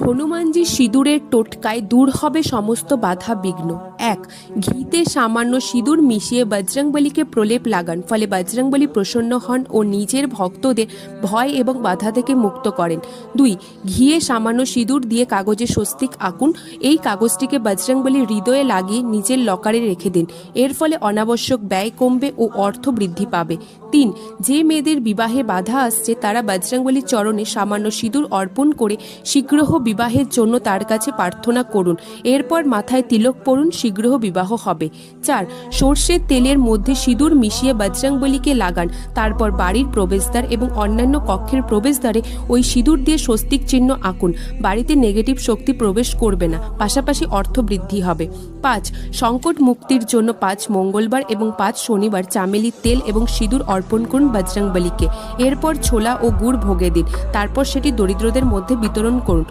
হনুমানজি সিঁদুরের টোটকায় দূর হবে সমস্ত বাধা বিঘ্ন। 1. ঘিতে সামান্য সিঁদুর মিশিয়ে বজরংবলীকে প্রলেপ লাগান, ফলে বজরংবলী প্রসন্ন হন ও নিজের ভক্তদের ভয় এবং বাধা থেকে মুক্ত করেন। 2. ঘিয়ে সামান্য সিঁদুর দিয়ে কাগজে স্বস্তিক আঁকুন। এই কাগজটিকে বজরংবলীর হৃদয়ে লাগিয়ে নিজের লকারে রেখে দিন। এর ফলে অনাবশ্যক ব্যয় কমবে ও অর্থ বৃদ্ধি পাবে। 3. যে মেয়েদের বিবাহে বাধা আসছে তারা বজরংবলীর চরণে সামান্য সিঁদুর অর্পণ করে শীঘ্র বিবাহের জন্য তার কাছে প্রার্থনা করুন। এরপর মাথায় তিলক পরুন, শীঘ্র বিবাহ হবে। 4. সর্ষের তেলের মধ্যে সিঁদুর মিশিয়ে বজরংবলীকে লাগান। তারপর বাড়ির প্রবেশদ্বার এবং অন্যান্য কক্ষের প্রবেশদ্বারে ওই সিঁদুর দিয়ে স্বস্তিক চিহ্ন আঁকুন। বাড়িতে নেগেটিভ শক্তি প্রবেশ করবে না, পাশাপাশি অর্থ বৃদ্ধি হবে। 5. সংকট মুক্তির জন্য 5 মঙ্গলবার এবং 5 শনিবার চামেলির তেল এবং সিঁদুর অর্পণ করুন বজরংবলীকে। এরপর ছোলা ও গুড় ভোগে দিন। তারপর সেটি দরিদ্রদের মধ্যে বিতরণ করুন।